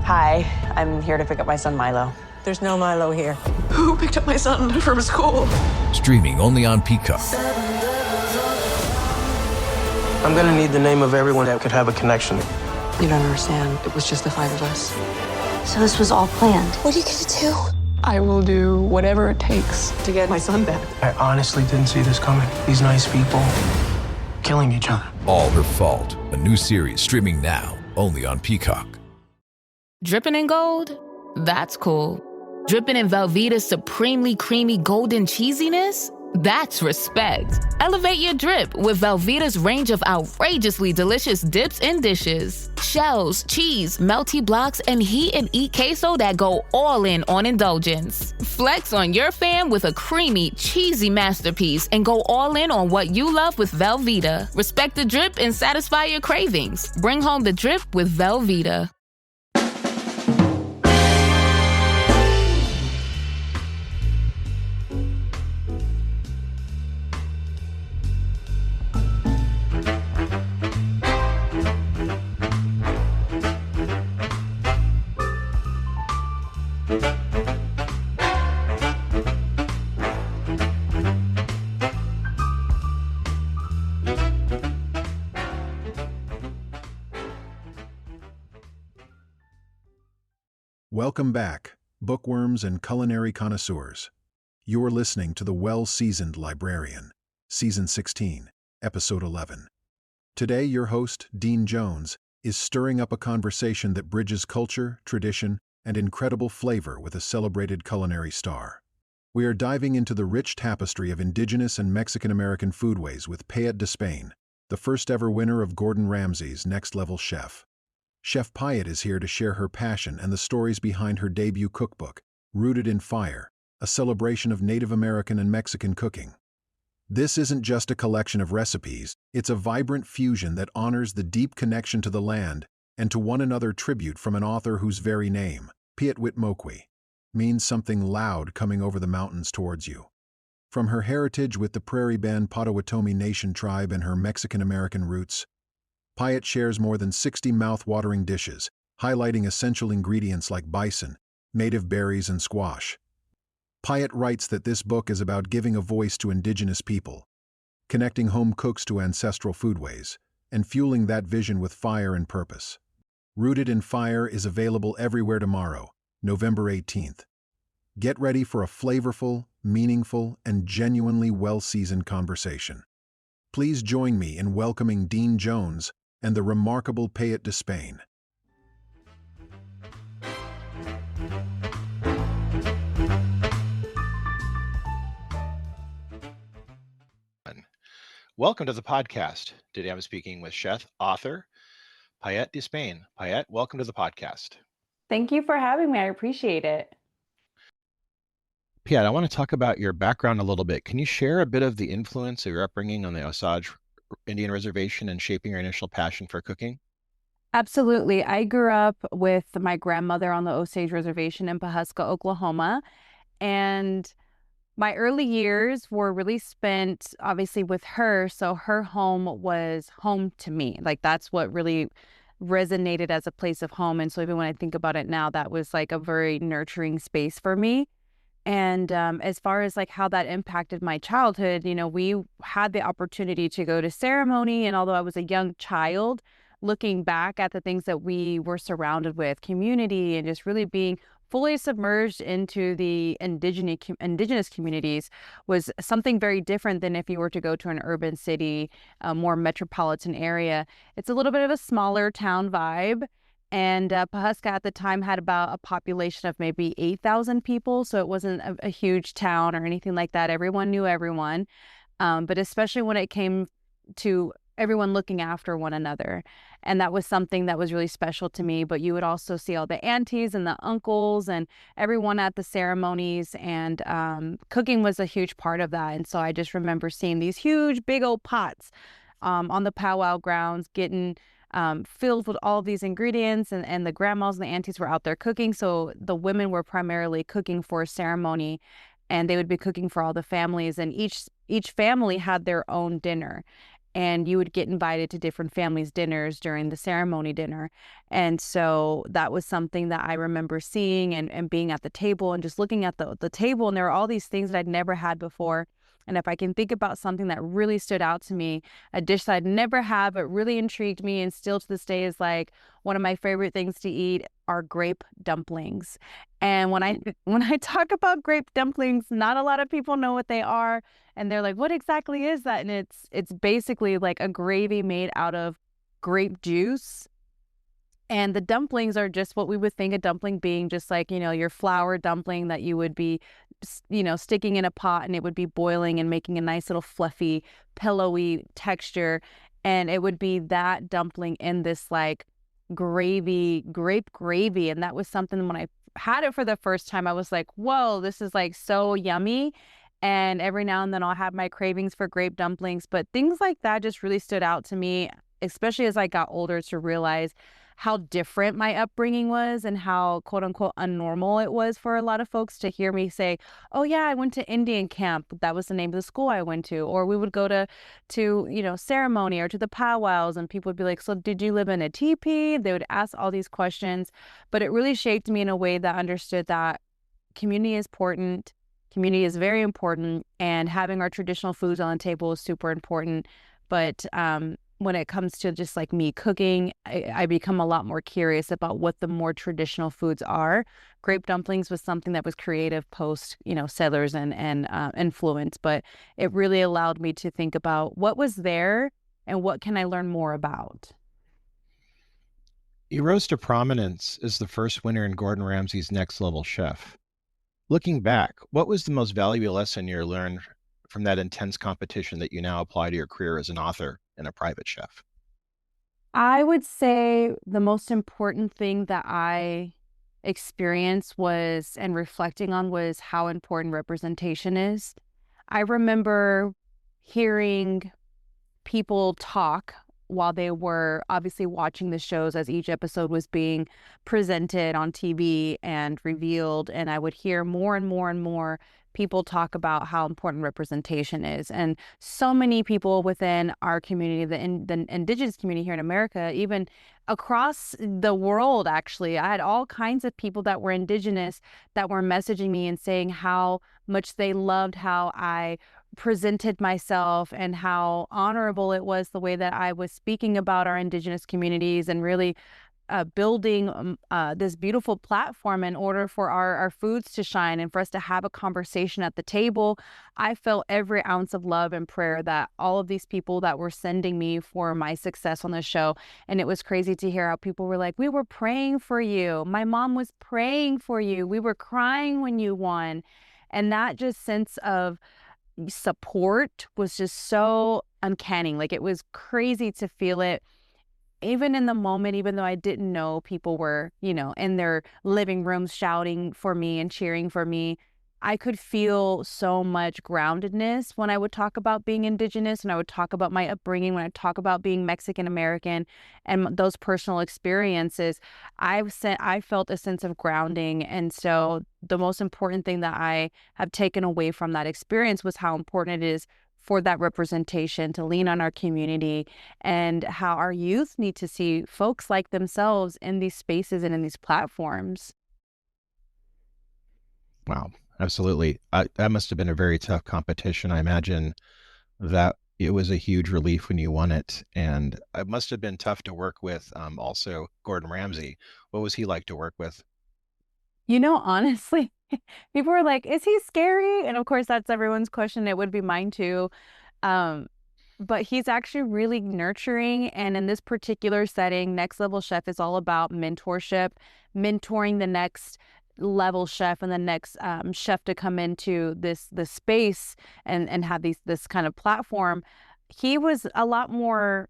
Hi, I'm here to pick up my son Milo. There's no Milo here. Who picked up my son from school? Streaming only on Peacock. I'm gonna need the name of everyone that could have a connection. You don't understand. It was just the 5 of us. So this was all planned. What are you gonna do? I will do whatever it takes to get my son back. I honestly didn't see this coming. These nice people killing each other. All Her Fault, a new series streaming now only on Peacock. Dripping in gold? That's cool. Dripping in Velveeta's supremely creamy golden cheesiness? That's respect. Elevate your drip with Velveeta's range of outrageously delicious dips and dishes. Shells, cheese, melty blocks, and heat and eat queso that go all in on indulgence. Flex on your fam with a creamy, cheesy masterpiece and go all in on what you love with Velveeta. Respect the drip and satisfy your cravings. Bring home the drip with Velveeta. Welcome back, bookworms and culinary connoisseurs. You're listening to The Well-Seasoned Librarian, Season 16, Episode 11. Today, your host, Dean Jones, is stirring up a conversation that bridges culture, tradition, and incredible flavor with a celebrated culinary star. We are diving into the rich tapestry of Indigenous and Mexican-American foodways with Pyet DeSpain, the first-ever winner of Gordon Ramsay's Next Level Chef. Chef Pyet is here to share her passion and the stories behind her debut cookbook, Rooted in Fire, a celebration of Native American and Mexican cooking. This isn't just a collection of recipes, it's a vibrant fusion that honors the deep connection to the land and to one another tribute from an author whose very name, Pyetwetmokwe, means something loud coming over the mountains towards you. From her heritage with the Prairie band Potawatomi Nation tribe and her Mexican-American roots, Pyet shares more than 60 mouth-watering dishes, highlighting essential ingredients like bison, native berries, and squash. Pyet writes that this book is about giving a voice to Indigenous people, connecting home cooks to ancestral foodways, and fueling that vision with fire and purpose. Rooted in Fire is available everywhere tomorrow, November 18th. Get ready for a flavorful, meaningful, and genuinely well-seasoned conversation. Please join me in welcoming Dean Jones and the remarkable Pyet DeSpain. Welcome to the podcast. Today I'm speaking with chef, author, Pyet DeSpain. Pyet, welcome to the podcast. Thank you for having me. I appreciate it. Pyet, I want to talk about your background a little bit. Can you share a bit of the influence of your upbringing on the Osage Indian Reservation and shaping your initial passion for cooking? Absolutely. I grew up with my grandmother on the Osage Reservation in Pawhuska, Oklahoma. And my early years were really spent, obviously, with her. So her home was home to me. Like, that's what really resonated as a place of home. And so even when I think about it now, that was like a very nurturing space for me. And as far as like how that impacted my childhood, you know, we had the opportunity to go to ceremony. And although I was a young child, looking back at the things that we were surrounded with, community, and just really being fully submerged into the indigenous communities was something very different than if you were to go to an urban city, a more metropolitan area. It's a little bit of a smaller town vibe. And Pawhuska at the time had about a population of maybe 8,000 people. So it wasn't a huge town or anything like that. Everyone knew everyone. But especially when it came to everyone looking after one another. And that was something that was really special to me. But you would also see all the aunties and the uncles and everyone at the ceremonies. And cooking was a huge part of that. And so I just remember seeing these huge, big old pots on the powwow grounds getting filled with all of these ingredients. And the grandmas and the aunties were out there cooking. So the women were primarily cooking for a ceremony. And they would be cooking for all the families. And each family had their own dinner. and you would get invited to different families' dinners during the ceremony dinner. And so that was something that I remember seeing and being at the table and just looking at the table. And there were all these things that I'd never had before. And if I can think about something that really stood out to me, a dish that I'd never had but really intrigued me and still to this day is like one of my favorite things to eat are grape dumplings. And when I talk about grape dumplings, not a lot of people know what they are. And they're like, what exactly is that? And it's basically like a gravy made out of grape juice. And the dumplings are just what we would think a dumpling being, just like, your flour dumpling that you would be, sticking in a pot and it would be boiling and making a nice little fluffy, pillowy texture. And it would be that dumpling in this like grape gravy. And that was something when I had it for the first time, I was like, whoa, this is like so yummy. And every now and then I'll have my cravings for grape dumplings. But things like that just really stood out to me, especially as I got older, to realize how different my upbringing was and how quote unquote unnormal it was for a lot of folks to hear me say, oh yeah, I went to Indian camp. That was the name of the school I went to. Or we would go to ceremony or to the powwows, and people would be like, so did you live in a teepee? They would ask all these questions, but it really shaped me in a way that understood that community is important. Community is very important, and having our traditional foods on the table is super important. But when it comes to just like me cooking, I become a lot more curious about what the more traditional foods are. Grape dumplings was something that was creative post, settlers and influence, but it really allowed me to think about what was there and what can I learn more about. You rose to prominence as the first winner in Gordon Ramsay's Next Level Chef. Looking back, what was the most valuable lesson you learned from that intense competition that you now apply to your career as an author and a private chef? I would say the most important thing that I experienced was, and reflecting on, was how important representation is. I remember hearing people talk while they were obviously watching the shows as each episode was being presented on TV and revealed. And I would hear more and more and more people talk about how important representation is. And so many people within our community, the Indigenous community here in America, even across the world, actually, I had all kinds of people that were Indigenous that were messaging me and saying how much they loved how I presented myself and how honorable it was the way that I was speaking about our Indigenous communities and really building this beautiful platform in order for our foods to shine and for us to have a conversation at the table. I felt every ounce of love and prayer that all of these people that were sending me for my success on the show. And it was crazy to hear how people were like, we were praying for you. My mom was praying for you. We were crying when you won. And that just sense of support was just so uncanny. Like, it was crazy to feel it even in the moment, even though I didn't know people were, in their living rooms shouting for me and cheering for me. I could feel so much groundedness when I would talk about being Indigenous, and I would talk about my upbringing, when I talk about being Mexican American and those personal experiences. I felt a sense of grounding. And so the most important thing that I have taken away from that experience was how important it is for that representation, to lean on our community, and how our youth need to see folks like themselves in these spaces and in these platforms. Wow, absolutely. That must have been a very tough competition. I imagine that it was a huge relief when you won it. And it must have been tough to work with also Gordon Ramsay. What was he like to work with? Honestly, people were like, is he scary? And of course, that's everyone's question. It would be mine too. But he's actually really nurturing. And in this particular setting, Next Level Chef is all about mentorship, mentoring the next level chef and the next chef to come into this space and have this kind of platform. He was a lot more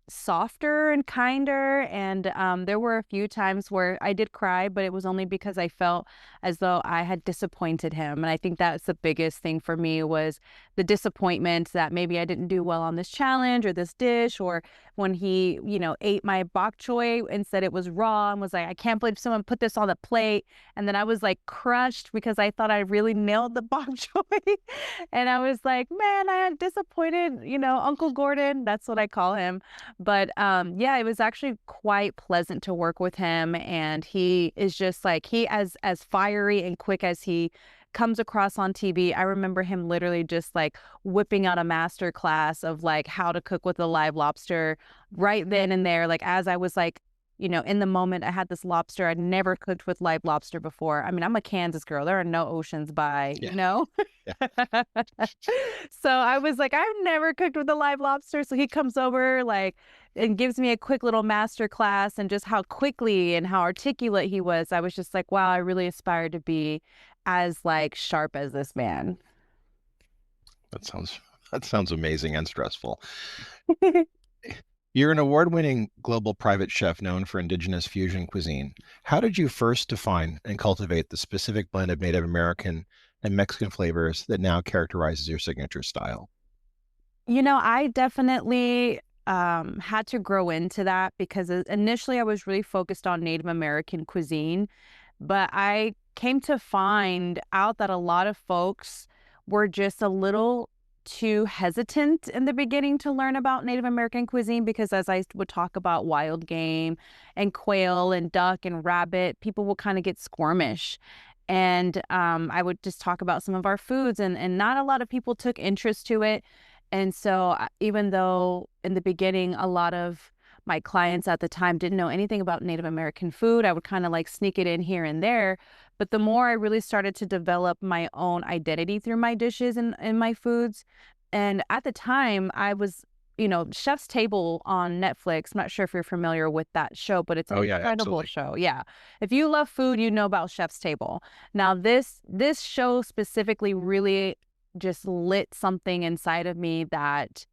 softer and kinder, and there were a few times where I did cry, but it was only because I felt as though I had disappointed him. And I think that's the biggest thing for me, was the disappointment that maybe I didn't do well on this challenge or this dish, or when he, ate my bok choy and said it was raw and was like, I can't believe someone put this on the plate. And then I was like crushed because I thought I really nailed the bok choy. And I was like, man, I am disappointed, Uncle Gordon, that's what I call him. But yeah, it was actually quite pleasant to work with him. And he is just like, he as fiery and quick as he comes across on TV. I remember him literally just like whipping out a master class of like how to cook with a live lobster right then and there. Like as I was like, in the moment, I had this lobster. I'd never cooked with live lobster before. I mean, I'm a Kansas girl. There are no oceans by, Yeah. So I was like, I've never cooked with a live lobster. So he comes over like and gives me a quick little master class, and just how quickly and how articulate he was. I was just like, wow, I really aspire to be as like sharp as this man. That sounds amazing and stressful. You're an award-winning global private chef known for Indigenous Fusion Cuisine. How did you first define and cultivate the specific blend of Native American and Mexican flavors that now characterizes your signature style? I definitely had to grow into that because initially I was really focused on Native American cuisine, but I came to find out that a lot of folks were just a little too hesitant in the beginning to learn about Native American cuisine, because as I would talk about wild game and quail and duck and rabbit, people will kind of get squirmish. And I would just talk about some of our foods, and not a lot of people took interest to it. And so even though in the beginning, a lot of my clients at the time didn't know anything about Native American food, I would kind of like sneak it in here and there. But the more I really started to develop my own identity through my dishes and my foods. And at the time I was, Chef's Table on Netflix. I'm not sure if you're familiar with that show, but it's an incredible show. Yeah. If you love food, you know about Chef's Table. Now this show specifically really just lit something inside of me that,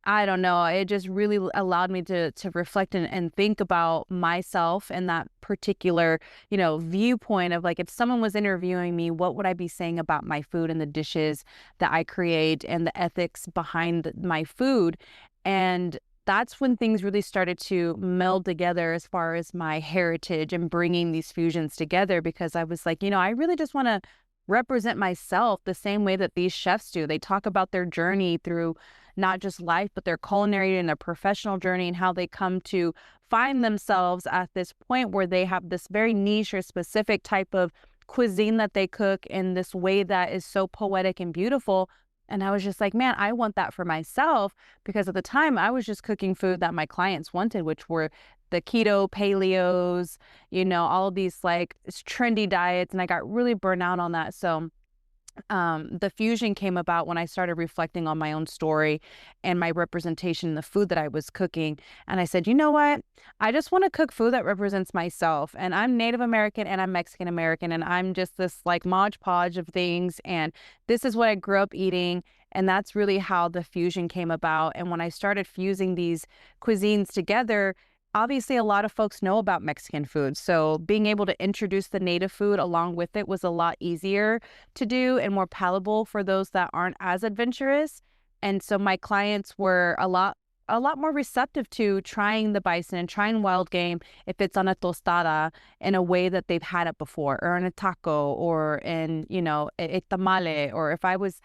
I don't know, it just really allowed me to reflect and think about myself and that particular, viewpoint of like, if someone was interviewing me, what would I be saying about my food and the dishes that I create and the ethics behind my food? And that's when things really started to meld together as far as my heritage and bringing these fusions together, because I was like, I really just want to represent myself the same way that these chefs do. They talk about their journey through not just life, but their culinary and their professional journey, and how they come to find themselves at this point where they have this very niche or specific type of cuisine that they cook in this way that is so poetic and beautiful. And I was just like, man, I want that for myself, because at the time I was just cooking food that my clients wanted, which were the keto, paleos, all of these like trendy diets. And I got really burnt out on that. So the fusion came about when I started reflecting on my own story and my representation in the food that I was cooking. And I said, you know what? I just want to cook food that represents myself. And I'm Native American and I'm Mexican American, and I'm just this like modge podge of things. And this is what I grew up eating. And that's really how the fusion came about. And when I started fusing these cuisines together, obviously a lot of folks know about Mexican food. So being able to introduce the native food along with it was a lot easier to do and more palatable for those that aren't as adventurous. And so my clients were a lot more receptive to trying the bison and trying wild game if it's on a tostada in a way that they've had it before, or in a taco, or in, a tamale, or if I was,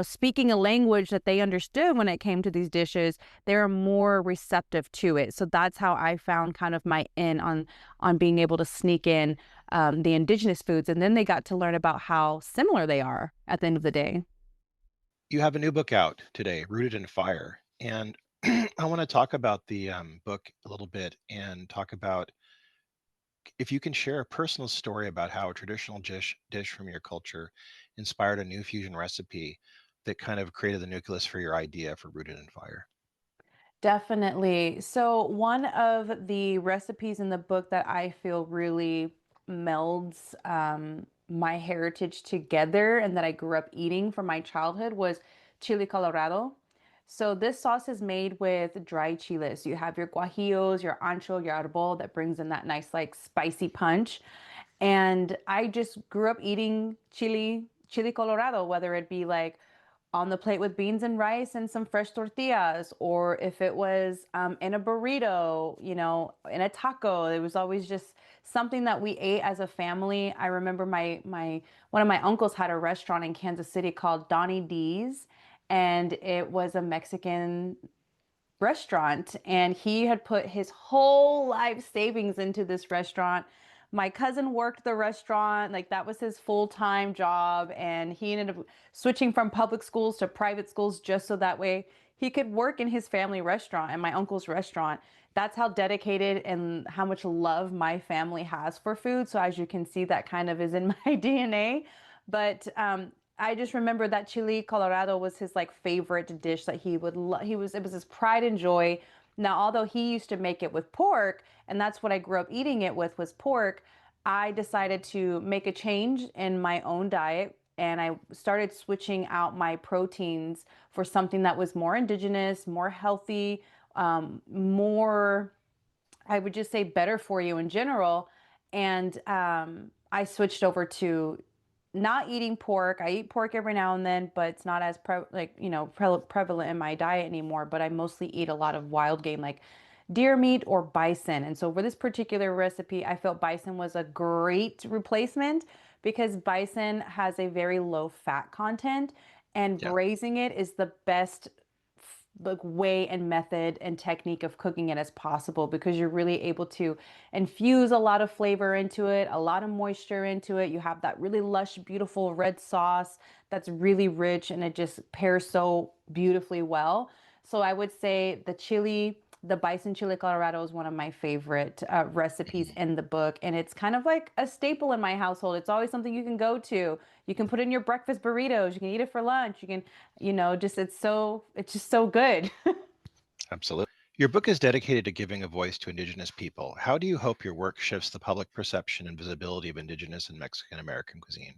speaking a language that they understood when it came to these dishes, they were more receptive to it. So that's how I found kind of my in on being able to sneak in the indigenous foods. And then they got to learn about how similar they are at the end of the day. You have a new book out today, Rooted in Fire. And I want to talk about the book a little bit and talk about if you can share a personal story about how a traditional dish from your culture inspired a new fusion recipe that kind of created the nucleus for your idea for Rooted in Fire. Definitely. So one of the recipes in the book that I feel really melds my heritage together and that I grew up eating from my childhood was chili colorado. So this sauce is made with dried chiles. You have your guajillos, your ancho, your arbol that brings in that nice like spicy punch. And I just grew up eating chili colorado, whether it be like on the plate with beans and rice and some fresh tortillas, or if it was in a burrito, you know, in a taco. It was always just something that we ate as a family. I remember one of my uncles had a restaurant in Kansas City called Donnie D's, and it was a Mexican restaurant, and he had put his whole life savings into this restaurant. My cousin worked the restaurant, like that was his full-time job, and he ended up switching from public schools to private schools just so that way he could work in his family restaurant and my uncle's restaurant. That's how dedicated and how much love my family has for food. So as you can see, that kind of is in my DNA. But I just remember that chili colorado was his like favorite dish that he would it was his pride and joy. Now, although he used to make it with pork, and that's what I grew up eating it with was pork, I decided to make a change in my own diet, and I started switching out my proteins for something that was more indigenous, more healthy, more, I would just say, better for you in general. And I switched over to not eating pork. I eat pork every now and then, but it's not as prevalent in my diet anymore. But I mostly eat a lot of wild game like deer meat or bison. And so for this particular recipe, I felt bison was a great replacement because bison has a very low fat content, and braising it is the best like way and method and technique of cooking it as possible, because you're really able to infuse a lot of flavor into it, a lot of moisture into it. You have that really lush, beautiful red sauce that's really rich, and it just pairs so beautifully well. So I would say the bison chili colorado is one of my favorite recipes in the book, and it's kind of like a staple in my household. It's always something you can go to. You can put it in your breakfast burritos. You can eat it for lunch. You can, it's just so good. Absolutely. Your book is dedicated to giving a voice to Indigenous people. How do you hope your work shifts the public perception and visibility of Indigenous and Mexican American cuisine?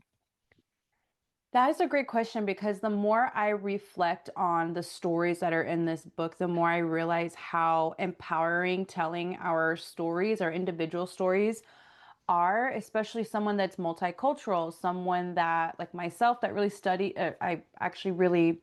That is a great question, because the more I reflect on the stories that are in this book, the more I realize how empowering telling our stories, our individual stories, are, especially someone that's multicultural, someone that, like myself, that really I actually really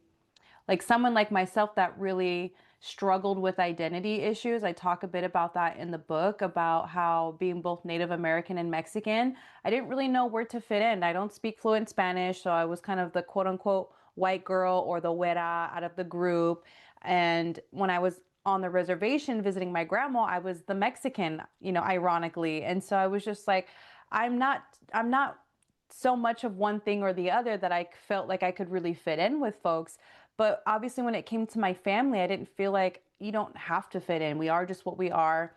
like someone like myself that really struggled with identity issues. I talk a bit about that in the book, about how being both Native American and Mexican, I didn't really know where to fit in. I don't speak fluent Spanish, so I was kind of the quote unquote white girl or the güera out of the group. And when I was on the reservation visiting my grandma, I was the Mexican, ironically. And so I was just like, I'm not so much of one thing or the other that I felt like I could really fit in with folks. But obviously, when it came to my family, I didn't feel like you don't have to fit in. We are just what we are.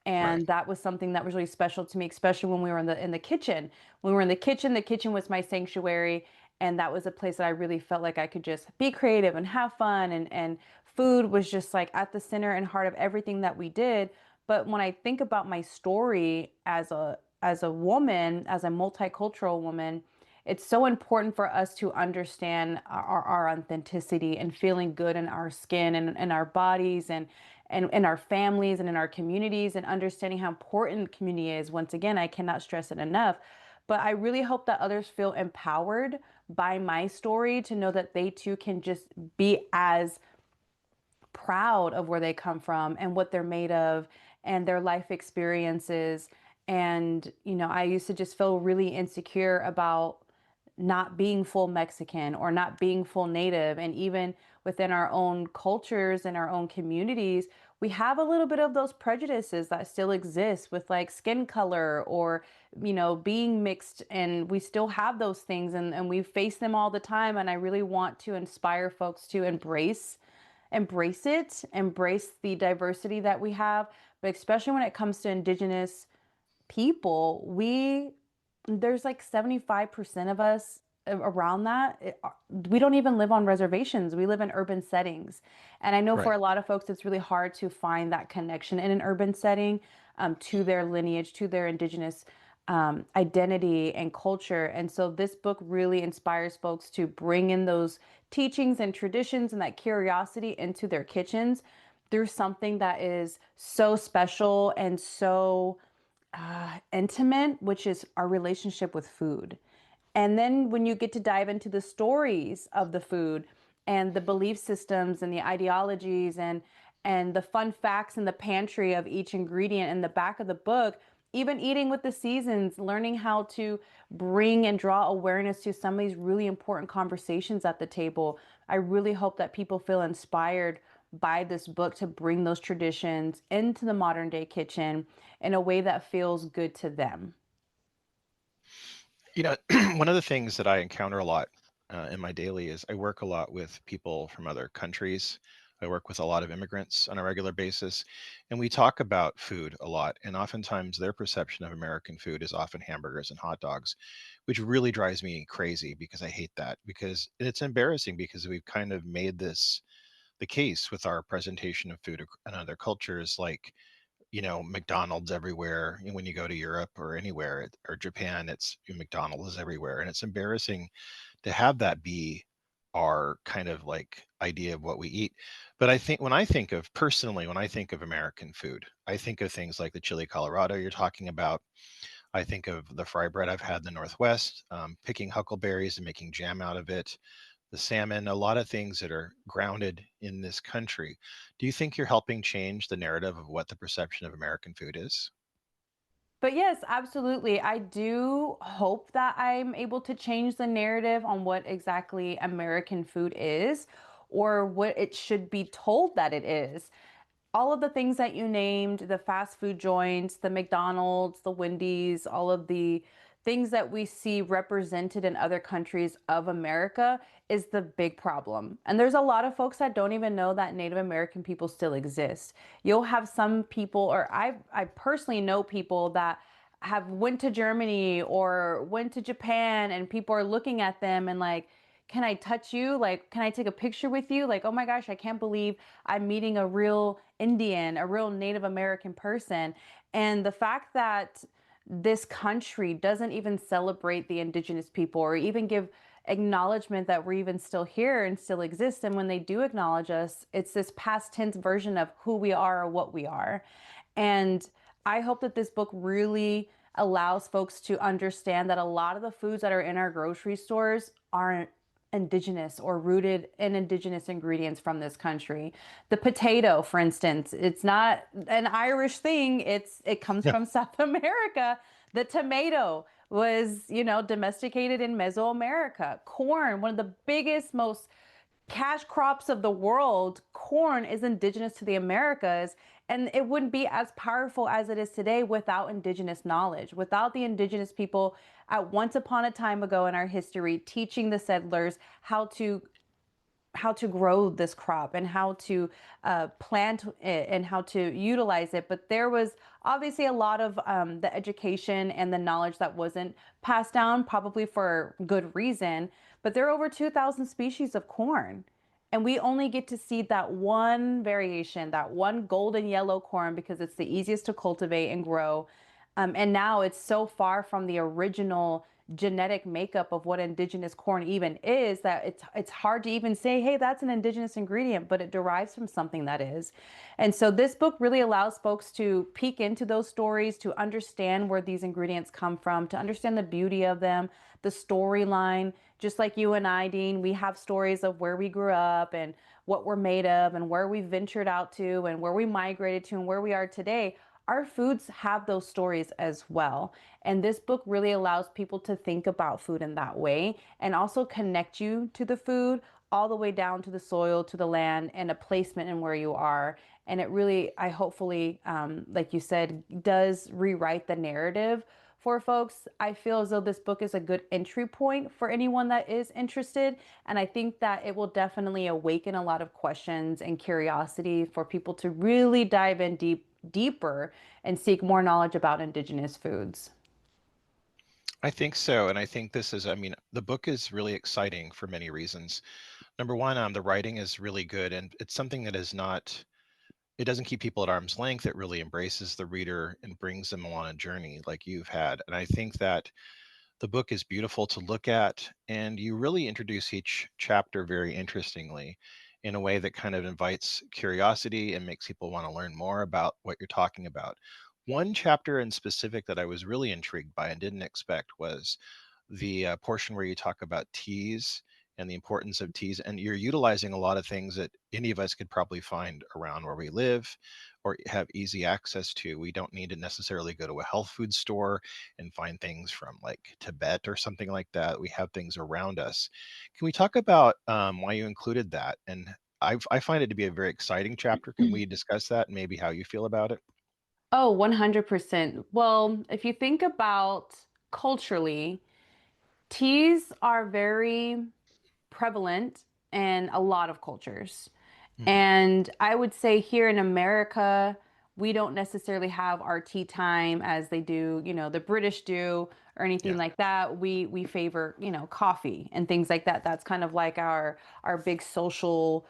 And Right. that was something that was really special to me, especially when we were in the kitchen. When we were in the kitchen was my sanctuary. And that was a place that I really felt like I could just be creative and have fun. And food was just like at the center and heart of everything that we did. But when I think about my story as a woman, as a multicultural woman, it's so important for us to understand our authenticity and feeling good in our skin and our bodies and in our families and in our communities, and understanding how important community is. Once again, I cannot stress it enough. But I really hope that others feel empowered by my story to know that they too can just be as proud of where they come from and what they're made of and their life experiences. And, I used to just feel really insecure about not being full Mexican or not being full Native. And even within our own cultures and our own communities, we have a little bit of those prejudices that still exist with like skin color or, being mixed. And we still have those things, and we face them all the time. And I really want to inspire folks to embrace the diversity that we have. But especially when it comes to Indigenous people, there's like 75% of us around that. We don't even live on reservations. We live in urban settings. And I know for Right. a lot of folks, it's really hard to find that connection in an urban setting, to their lineage, to their Indigenous identity and culture. And so this book really inspires folks to bring in those teachings and traditions and that curiosity into their kitchens through something that is so special and so intimate, which is our relationship with food. And then when you get to dive into the stories of the food, and the belief systems and the ideologies and the fun facts in the pantry of each ingredient in the back of the book. Even eating with the seasons, learning how to bring and draw awareness to some of these really important conversations at the table. I really hope that people feel inspired by this book to bring those traditions into the modern day kitchen in a way that feels good to them. You know, one of the things that I encounter a lot in my daily is I work a lot with people from other countries. I work with a lot of immigrants on a regular basis, and we talk about food a lot. And oftentimes, their perception of American food is often hamburgers and hot dogs, which really drives me crazy because I hate that. Because it's embarrassing because we've kind of made this the case with our presentation of food in other cultures, like McDonald's everywhere. And when you go to Europe or anywhere or Japan, it's McDonald's everywhere. And it's embarrassing to have that be our kind of like idea of what we eat. But I think when I think of personally, when I think of American food, I think of things like the chili Colorado you're talking about. I think of the fry bread I've had in the Northwest, picking huckleberries and making jam out of it, the salmon, a lot of things that are grounded in this country. Do you think you're helping change the narrative of what the perception of American food is? But yes, absolutely. I do hope that I'm able to change the narrative on what exactly American food is or what it should be told that it is. All of the things that you named, the fast food joints, the McDonald's, the Wendy's, all of the things that we see represented in other countries of America is the big problem. And there's a lot of folks that don't even know that Native American people still exist. You'll have some people, or I personally know people that have went to Germany or went to Japan and people are looking at them and like, can I touch you? Like, can I take a picture with you? Like, oh my gosh, I can't believe I'm meeting a real Indian, a real Native American person. And the fact that this country doesn't even celebrate the indigenous people or even give acknowledgement that we're even still here and still exist. And when they do acknowledge us, it's this past tense version of who we are or what we are. And I hope that this book really allows folks to understand that a lot of the foods that are in our grocery stores aren't indigenous or rooted in indigenous ingredients from this country. The potato, for instance, it's not an Irish thing. It comes from South America. The tomato was, domesticated in Mesoamerica. Corn, one of the biggest, most cash crops of the world, corn is indigenous to the Americas, and it wouldn't be as powerful as it is today without indigenous knowledge, without the indigenous people at once upon a time ago in our history teaching the settlers how to grow this crop and how to plant it and how to utilize it. But there was obviously a lot of the education and the knowledge that wasn't passed down, probably for good reason. But there are over 2,000 species of corn. And we only get to see that one variation, that one golden yellow corn, because it's the easiest to cultivate and grow. And now it's so far from the original genetic makeup of what indigenous corn even is that it's hard to even say, hey, that's an indigenous ingredient, but it derives from something that is. And so this book really allows folks to peek into those stories, to understand where these ingredients come from, to understand the beauty of them, the storyline. Just like you and I, Dean, we have stories of where we grew up and what we're made of and where we ventured out to and where we migrated to and where we are today. Our foods have those stories as well. And this book really allows people to think about food in that way and also connect you to the food all the way down to the soil, to the land, and a placement in where you are. And it really, I hopefully, like you said, does rewrite the narrative for folks. I feel as though this book is a good entry point for anyone that is interested. And I think that it will definitely awaken a lot of questions and curiosity for people to really dive in deeper and seek more knowledge about indigenous foods. I think so. And I think the book is really exciting for many reasons. Number one, the writing is really good, and it's something that it doesn't keep people at arm's length. It really embraces the reader and brings them on a journey like you've had. And I think that the book is beautiful to look at, and you really introduce each chapter very interestingly in a way that kind of invites curiosity and makes people want to learn more about what you're talking about. One chapter in specific that I was really intrigued by and didn't expect was the portion where you talk about teas and the importance of teas. And you're utilizing a lot of things that any of us could probably find around where we live or have easy access to. We don't need to necessarily go to a health food store and find things from like Tibet or something like that. We have things around us. Can we talk about why you included that? And I find it to be a very exciting chapter. Can we discuss that and maybe how you feel about it? Oh, 100%. Well, if you think about culturally, teas are very prevalent in a lot of cultures. Hmm. And I would say here in America, we don't necessarily have our tea time as they do, the British do or anything Yeah. like that. We favor, coffee and things like that. That's kind of like our big social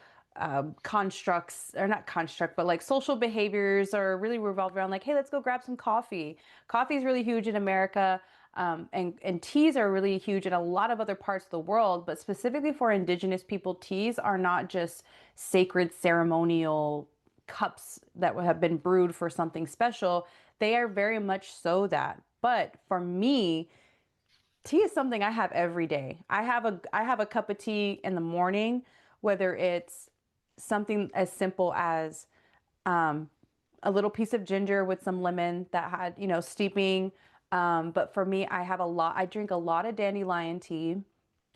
constructs, or not construct, but like social behaviors are really revolved around like, hey, let's go grab some coffee. Coffee is really huge in America. And teas are really huge in a lot of other parts of the world, but specifically for Indigenous people, teas are not just sacred ceremonial cups that have been brewed for something special. They are very much so that. But for me, tea is something I have every day. I have a cup of tea in the morning, whether it's something as simple as um, a little piece of ginger with some lemon that had, steeping. But for me, I drink a lot of dandelion tea.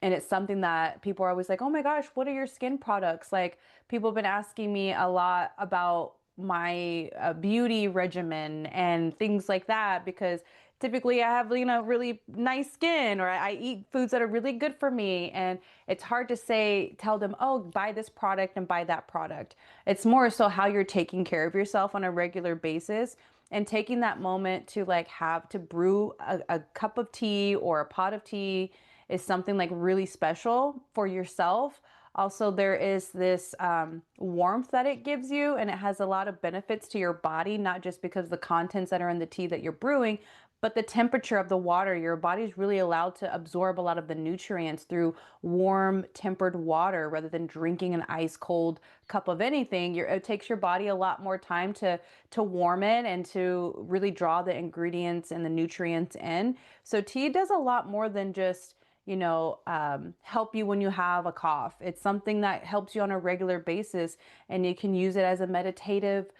And it's something that people are always like, oh my gosh, what are your skin products? Like, people have been asking me a lot about my beauty regimen and things like that because typically I have, really nice skin, or I eat foods that are really good for me. And it's hard to tell them, oh, buy this product and buy that product. It's more so how you're taking care of yourself on a regular basis and taking that moment to like have to brew a cup of tea or a pot of tea is something like really special for yourself. Also, there is this warmth that it gives you, and it has a lot of benefits to your body, not just because of the contents that are in the tea that you're brewing, but the temperature of the water. Your body's really allowed to absorb a lot of the nutrients through warm, tempered water rather than drinking an ice cold cup of anything. It takes your body a lot more time to warm it and to really draw the ingredients and the nutrients in. So tea does a lot more than just help you when you have a cough. It's something that helps you on a regular basis, and you can use it as a meditative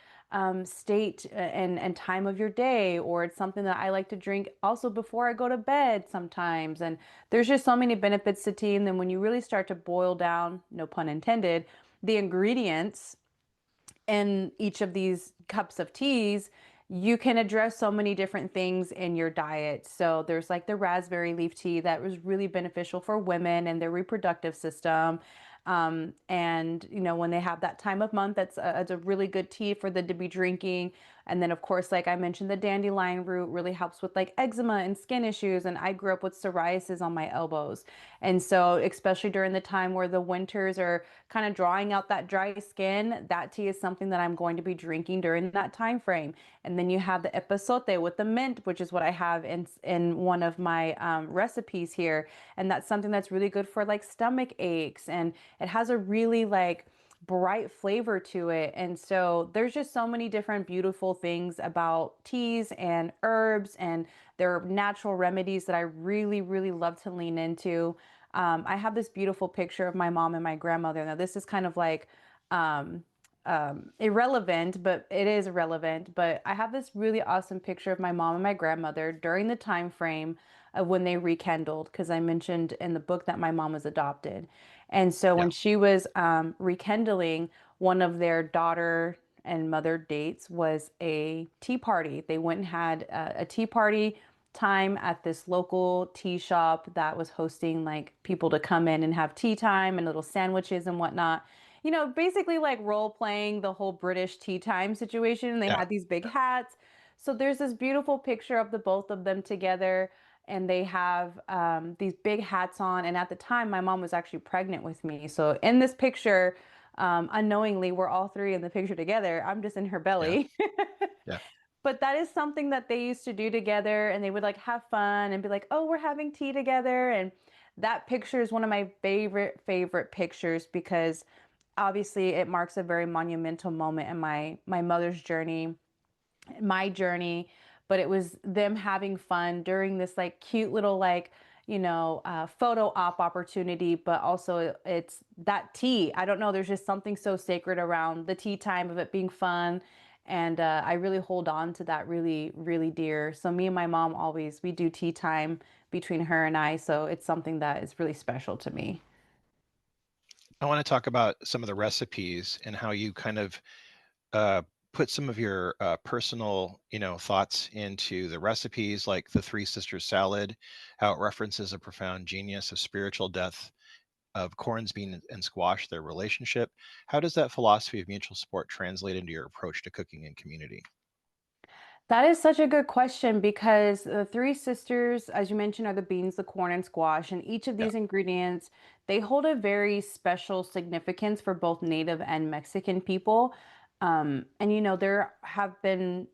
state and time of your day, or it's something that I like to drink also before I go to bed sometimes. And there's just so many benefits to tea. And then when you really start to boil down, no pun intended, the ingredients in each of these cups of teas, you can address so many different things in your diet. So there's like the raspberry leaf tea that was really beneficial for women and their reproductive system. And when they have that time of month, it's a really good tea for them to be drinking. And then of course, like I mentioned, the dandelion root really helps with like eczema and skin issues. And I grew up with psoriasis on my elbows. And so especially during the time where the winters are kind of drawing out that dry skin, that tea is something that I'm going to be drinking during that time frame. And then you have the epazote with the mint, which is what I have in one of my recipes here. And that's something that's really good for like stomach aches, and it has a really like bright flavor to it. And so there's just so many different beautiful things about teas and herbs, and their natural remedies that I really, really love to lean into. I have this beautiful picture of my mom and my grandmother. Now, this is kind of like um, irrelevant, but it is relevant. But I have this really awesome picture of my mom and my grandmother during the time frame of when they rekindled, because I mentioned in the book that my mom was adopted. And so Yeah. when she was rekindling, one of their daughter and mother dates was a tea party. They went and had a tea party time at this local tea shop that was hosting like people to come in and have tea time and little sandwiches and whatnot. Basically like role playing the whole British tea time situation. They Yeah. had these big hats. So there's this beautiful picture of the both of them together, and they have these big hats on. And at the time, my mom was actually pregnant with me. So in this picture, unknowingly, we're all three in the picture together. I'm just in her Yeah. belly. Yeah. But that is something that they used to do together, and they would like have fun and be like, oh, we're having tea together. And that picture is one of my favorite pictures because obviously it marks a very monumental moment in my mother's journey, my journey. But it was them having fun during this like cute little like photo op opportunity, but also it's that tea. I don't know, there's just something so sacred around the tea time of it being fun. And I really hold on to that really, really dear. So me and my mom we do tea time between her and I. So it's something that is really special to me. I want to talk about some of the recipes and how you kind of uh, put some of your personal, thoughts into the recipes, like the Three Sisters salad, how it references a profound genius of spiritual depth of corns, bean, and squash, their relationship. How does that philosophy of mutual support translate into your approach to cooking and community? That is such a good question because the three sisters, as you mentioned, are the beans, the corn, and squash. And each of Yeah, these ingredients, they hold a very special significance for both Native and Mexican people. And there have been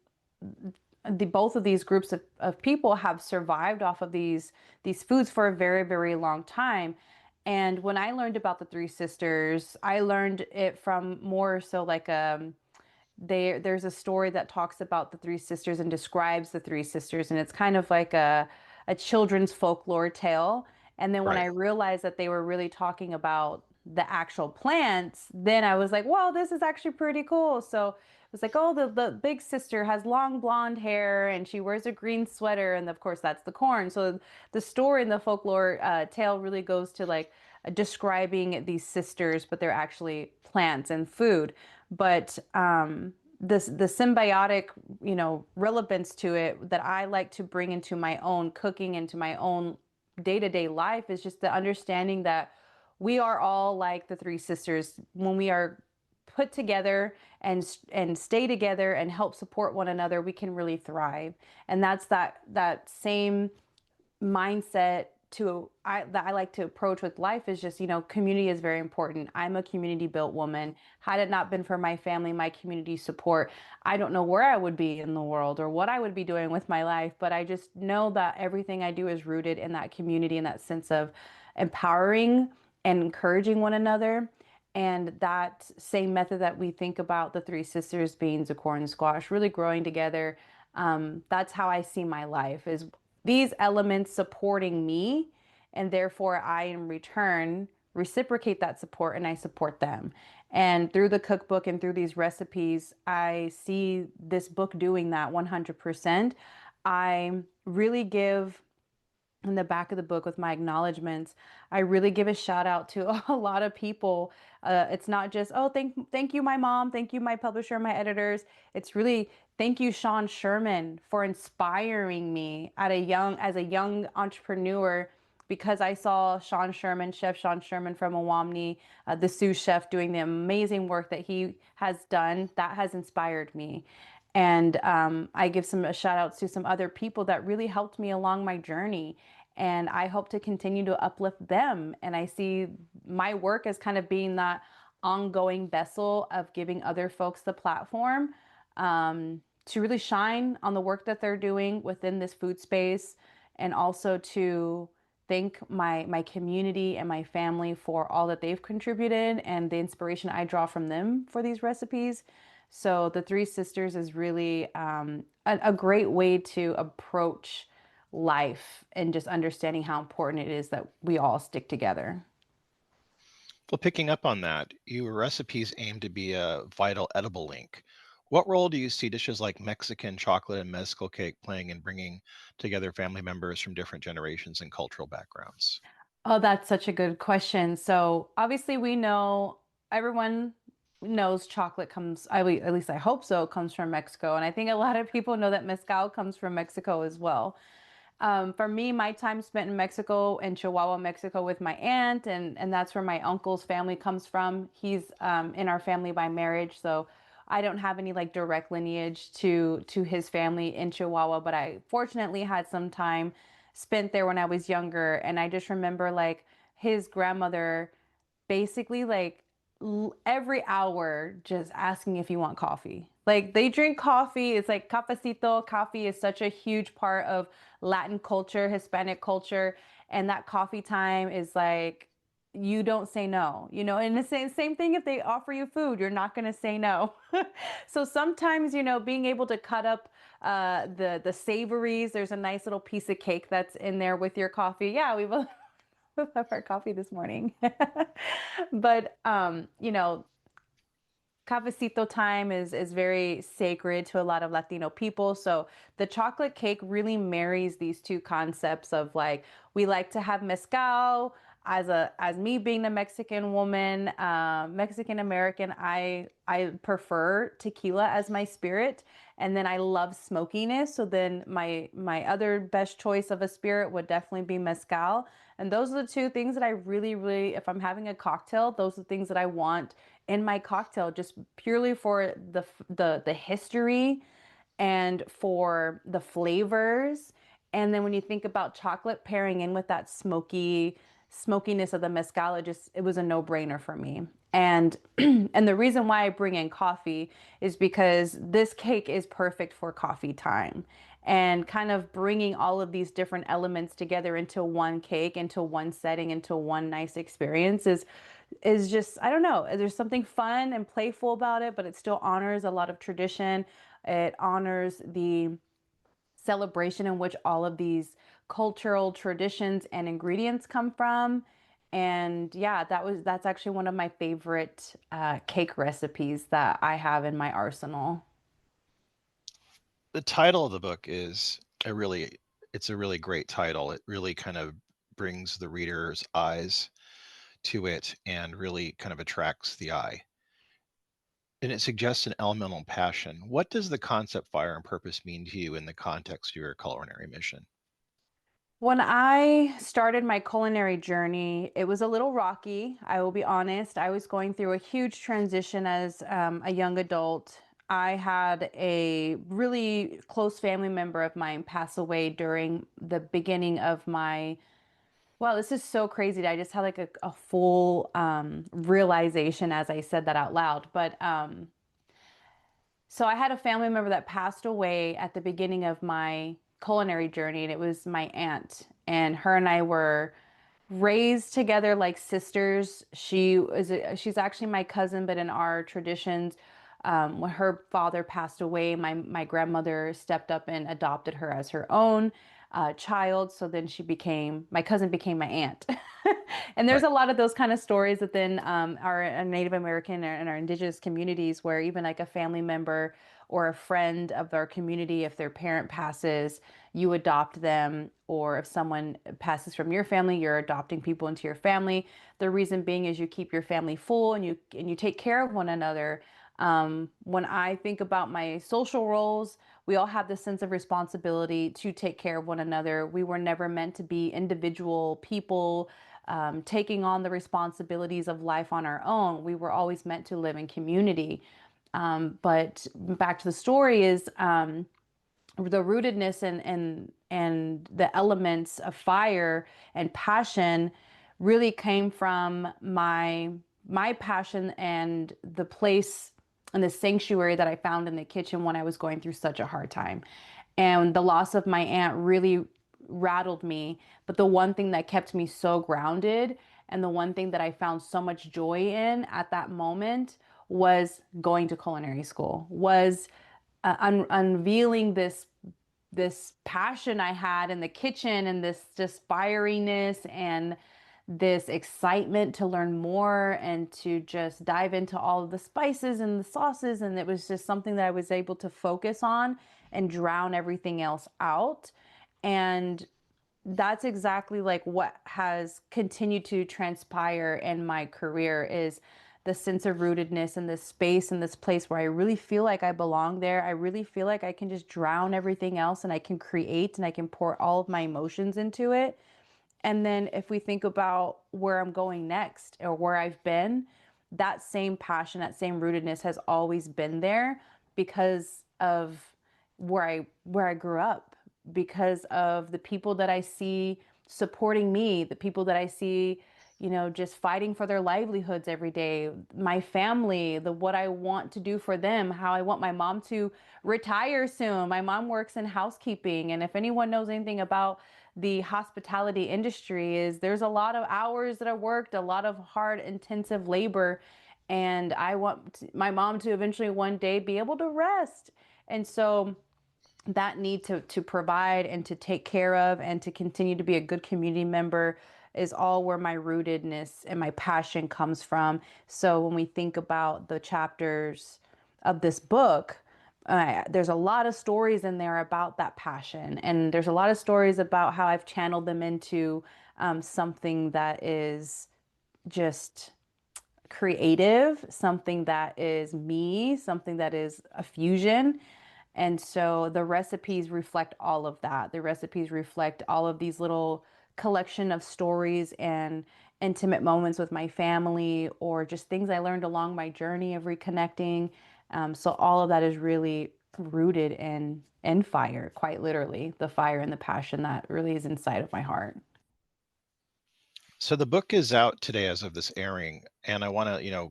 both of these groups of people have survived off of these foods for a very, very long time. And when I learned about the three sisters, I learned it from more so like there's a story that talks about the three sisters and describes the three sisters, and it's kind of like a children's folklore tale. And then when I right. realized that they were really talking about the actual plants, then I was like, wow, this is actually pretty cool. So it was like, oh, the big sister has long blonde hair and she wears a green sweater, and of course that's the corn. So the story in the folklore tale really goes to like describing these sisters, but they're actually plants and food. But the symbiotic, relevance to it that I like to bring into my own cooking, into my own day-to-day life is just the understanding that we are all like the three sisters when we are put together and stay together and help support one another, we can really thrive. And that's that same mindset that I like to approach with life is just, community is very important. I'm a community built woman. Had it not been for my family, my community support, I don't know where I would be in the world or what I would be doing with my life. But I just know that everything I do is rooted in that community and that sense of empowering and encouraging one another. And that same method that we think about the three sisters, beans, the corn, and squash, really growing together. That's how I see my life is these elements supporting me, and therefore I in return reciprocate that support and I support them. And through the cookbook and through these recipes, I see this book doing that 100%. I really give in the back of the book with my acknowledgments, I really give a shout out to a lot of people. It's not just, oh, thank you, my mom, thank you, my publisher, my editors. It's really thank you, Sean Sherman, for inspiring me as a young entrepreneur, because I saw Chef Sean Sherman from Awamni, the sous chef, doing the amazing work that he has done. That has inspired me. And I give a shout outs to some other people that really helped me along my journey. And I hope to continue to uplift them. And I see my work as kind of being that ongoing vessel of giving other folks the platform to really shine on the work that they're doing within this food space, and also to thank my community and my family for all that they've contributed and the inspiration I draw from them for these recipes. So the Three Sisters is really a great way to approach life and just understanding how important it is that we all stick together. Well, picking up on that, your recipes aim to be a vital edible link. What role do you see dishes like Mexican chocolate and mezcal cake playing in bringing together family members from different generations and cultural backgrounds? Oh, that's such a good question. So obviously we know everyone knows chocolate comes, at least I hope so, comes from Mexico. And I think a lot of people know that mezcal comes from Mexico as well. For me, my time spent in Mexico, in Chihuahua, Mexico, with my aunt, and that's where my uncle's family comes from. He's in our family by marriage, so I don't have any like direct lineage to his family in Chihuahua, but I fortunately had some time spent there when I was younger, and I just remember like his grandmother basically like every hour just asking if you want coffee. Like they drink coffee. It's like cafecito. Coffee is such a huge part of Latin culture, Hispanic culture. And that coffee time is like, you don't say no, and the same thing if they offer you food, you're not going to say no. So sometimes, being able to cut up the savories. There's a nice little piece of cake that's in there with your coffee. Yeah, we both have our coffee this morning. But you know, cafecito time is very sacred to a lot of Latino people. So the chocolate cake really marries these two concepts of like, we like to have mezcal. As me being a Mexican woman, Mexican American, I prefer tequila as my spirit, and then I love smokiness. So then my other best choice of a spirit would definitely be mezcal. And those are the two things that I really, if I'm having a cocktail, those are the things that I want in my cocktail, just purely for the history and for the flavors. And then when you think about chocolate pairing in with that smokiness of the mezcal, it was a no-brainer for me. And and the reason why I bring in coffee is because this cake is perfect for coffee time, and kind of bringing all of these different elements together into one cake, into one setting, into one nice experience is just, I don't know, there's something fun and playful about it, but it still honors a lot of tradition. It honors the celebration in which all of these cultural traditions and ingredients come from. And yeah, that's actually one of my favorite cake recipes that I have in my arsenal. The title of the book it's a really great title. It really kind of brings the reader's eyes to it and really kind of attracts the eye. And it suggests an elemental passion. What does the concept fire and purpose mean to you in the context of your culinary mission? When I started my culinary journey, it was a little rocky. I will be honest. I was going through a huge transition as a young adult. I had a really close family member of mine pass away during the beginning of my, wow, this is so crazy. I just had like a full realization as I said that out loud. But so I had a family member that passed away at the beginning of my culinary journey, and it was my aunt. And her and I were raised together like sisters. She's actually my cousin, but in our traditions, when her father passed away, my grandmother stepped up and adopted her as her own child. So then my cousin became my aunt. And there's Right. a lot of those kind of stories that then are Native American and our indigenous communities where even like a family member or a friend of our community, if their parent passes, you adopt them, or if someone passes from your family, you're adopting people into your family. The reason being is you keep your family full and you take care of one another. When I think about my social roles, we all have this sense of responsibility to take care of one another. We were never meant to be individual people taking on the responsibilities of life on our own. We were always meant to live in community. But back to the story is the rootedness and the elements of fire and passion really came from my passion and the place and the sanctuary that I found in the kitchen when I was going through such a hard time. And the loss of my aunt really rattled me. But the one thing that kept me so grounded and the one thing that I found so much joy in at that moment was going to culinary school, was unveiling this passion I had in the kitchen and this aspiringness and this excitement to learn more and to just dive into all of the spices and the sauces. And it was just something that I was able to focus on and drown everything else out. And that's exactly like what has continued to transpire in my career is the sense of rootedness in this space and this place where I really feel like I belong there. I really feel like I can just drown everything else and I can create and I can pour all of my emotions into it. And then if we think about where I'm going next or where I've been, that same passion, that same rootedness has always been there because of where I grew up, because of the people that I see supporting me, the people that I see, just fighting for their livelihoods every day, my family, what I want to do for them, how I want my mom to retire soon. My mom works in housekeeping, and if anyone knows anything about the hospitality industry, is there's a lot of hours that are worked, a lot of hard, intensive labor, and I want my mom to eventually one day be able to rest. And so that need to provide and to take care of and to continue to be a good community member is all where my rootedness and my passion comes from. So when we think about the chapters of this book, there's a lot of stories in there about that passion. And there's a lot of stories about how I've channeled them into something that is just creative, something that is me, something that is a fusion. And so the recipes reflect all of that. The recipes reflect all of these little collection of stories and intimate moments with my family, or just things I learned along my journey of reconnecting. So all of that is really rooted in fire, quite literally, the fire and the passion that really is inside of my heart. So the book is out today as of this airing, and I want to,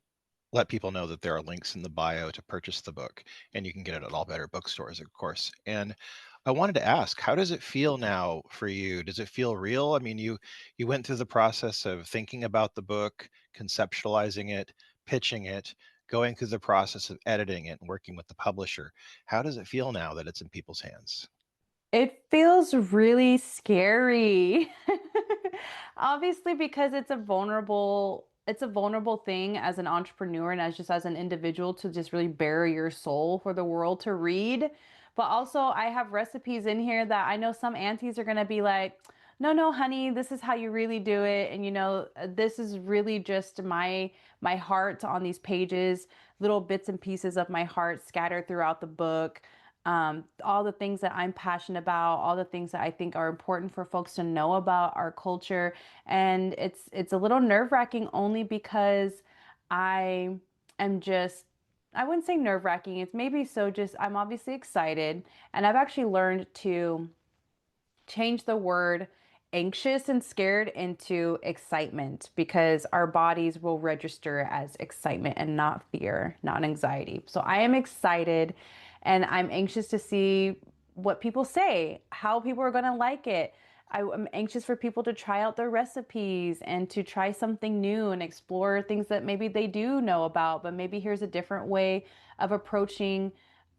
let people know that there are links in the bio to purchase the book, and you can get it at all better bookstores, of course. And I wanted to ask, how does it feel now for you? Does it feel real? I mean, you went through the process of thinking about the book, conceptualizing it, pitching it, going through the process of editing it and working with the publisher. How does it feel now that it's in people's hands? It feels really scary. Obviously, because it's a vulnerable thing as an entrepreneur and as an individual to just really bare your soul for the world to read. But also I have recipes in here that I know some aunties are going to be like, no, no, honey, this is how you really do it. And this is really just my heart on these pages, little bits and pieces of my heart scattered throughout the book. All the things that I'm passionate about, all the things that I think are important for folks to know about our culture. And it's a little nerve-wracking only because I am just, I wouldn't say nerve-wracking. It's maybe so just, I'm obviously excited. And I've actually learned to change the word anxious and scared into excitement, because our bodies will register as excitement and not fear, not anxiety. So I am excited and I'm anxious to see what people say, how people are going to like it. I'm anxious for people to try out their recipes and to try something new and explore things that maybe they do know about, but maybe here's a different way of approaching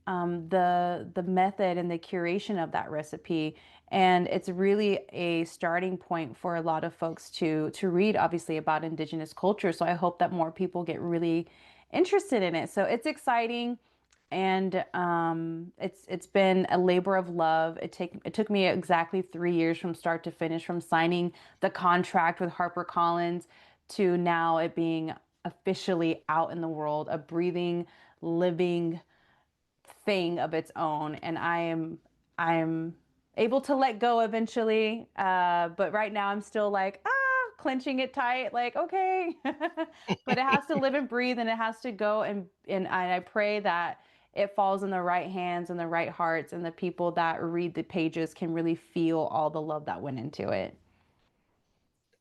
the method and the curation of that recipe. And it's really a starting point for a lot of folks to read, obviously, about Indigenous culture. So I hope that more people get really interested in it. So it's exciting. And it's been a labor of love. It took me exactly 3 years from start to finish, from signing the contract with HarperCollins to now it being officially out in the world, a breathing, living thing of its own. And I'm able to let go eventually. But right now I'm still like, clenching it tight, like, okay. But it has to live and breathe, and it has to go. And I pray that it falls in the right hands and the right hearts, and the people that read the pages can really feel all the love that went into it.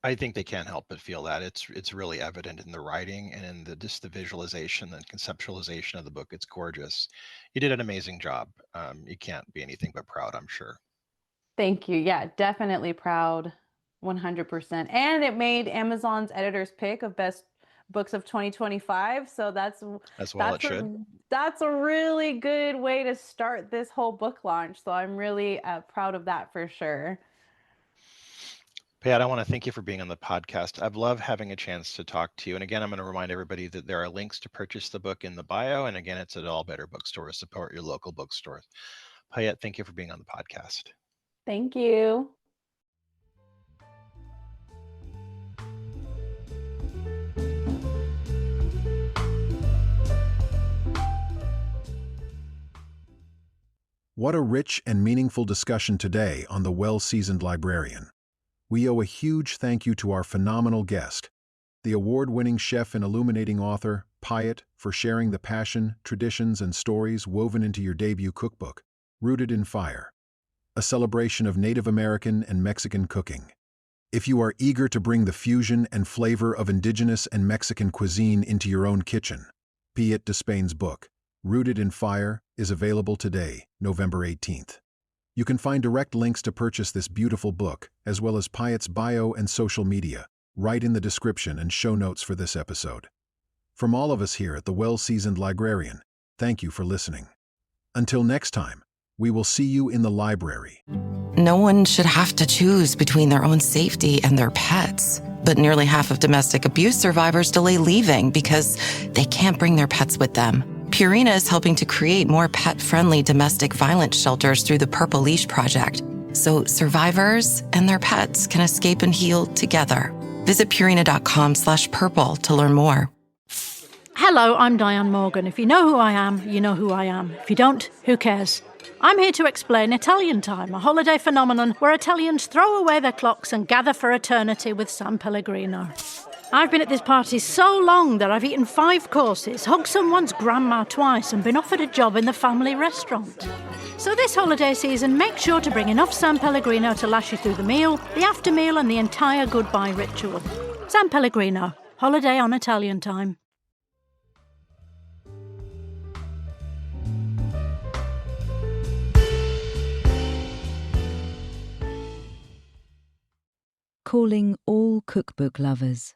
I think they can't help but feel that. It's really evident in the writing and in the visualization and conceptualization of the book. It's gorgeous. You did an amazing job. You can't be anything but proud, I'm sure. Thank you. Yeah, definitely proud, 100%. And it made Amazon's editor's pick of best books of 2025. So that's a really good way to start this whole book launch. So I'm really proud of that for sure. Pyet, I want to thank you for being on the podcast. I've loved having a chance to talk to you. And again, I'm going to remind everybody that there are links to purchase the book in the bio. And again, it's at all better bookstores. Support your local bookstores. Pyet, thank you for being on the podcast. Thank you. What a rich and meaningful discussion today on The Well-Seasoned Librarian. We owe a huge thank you to our phenomenal guest, the award-winning chef and illuminating author, Pyet, for sharing the passion, traditions, and stories woven into your debut cookbook, Rooted in Fire, a celebration of Native American and Mexican cooking. If you are eager to bring the fusion and flavor of Indigenous and Mexican cuisine into your own kitchen, DeSpain's book, Rooted in Fire, is available today, November 18th. You can find direct links to purchase this beautiful book, as well as Pyet's bio and social media, right in the description and show notes for this episode. From all of us here at The Well-Seasoned Librarian, thank you for listening. Until next time, We will see you in the library. No one should have to choose between their own safety and their pets. But nearly half of domestic abuse survivors delay leaving because they can't bring their pets with them. Purina is helping to create more pet-friendly domestic violence shelters through the Purple Leash Project, so survivors and their pets can escape and heal together. Visit Purina.com/purple to learn more. Hello, I'm Diane Morgan. If you know who I am, you know who I am. If you don't, who cares? I'm here to explain Italian Time, a holiday phenomenon where Italians throw away their clocks and gather for eternity with San Pellegrino. I've been at this party so long that I've eaten 5 courses, hugged someone's grandma twice, and been offered a job in the family restaurant. So this holiday season, make sure to bring enough San Pellegrino to last you through the meal, the after meal, and the entire goodbye ritual. San Pellegrino, holiday on Italian Time. Calling all cookbook lovers.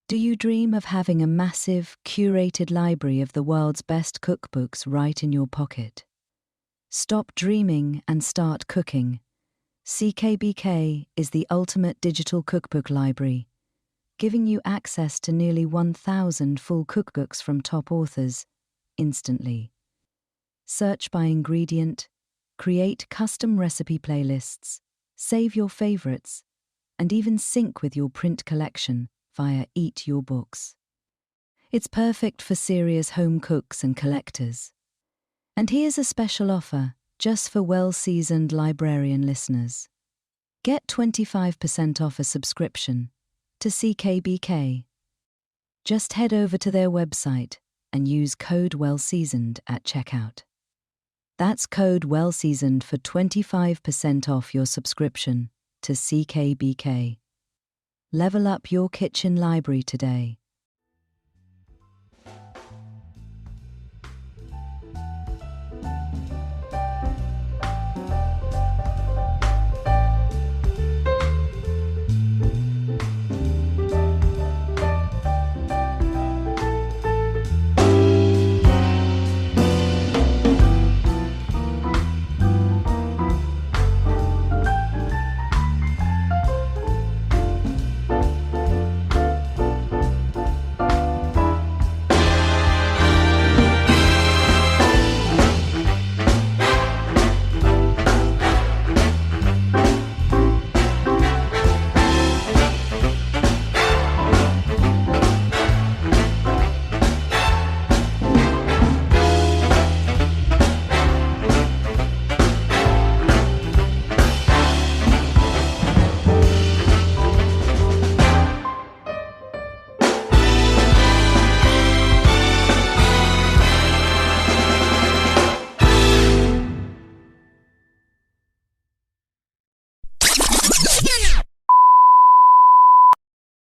Do you dream of having a massive, curated library of the world's best cookbooks right in your pocket? Stop dreaming and start cooking. CKBK is the ultimate digital cookbook library, giving you access to nearly 1,000 full cookbooks from top authors instantly. Search by ingredient, create custom recipe playlists, save your favorites, and even sync with your print collection via Eat Your Books. It's perfect for serious home cooks and collectors. And here's a special offer just for well-seasoned librarian listeners. Get 25% off a subscription to CKBK. Just head over to their website and use code WELLSEASONED at checkout. That's code WELLSEASONED for 25% off your subscription to CKBK. Level up your kitchen library today.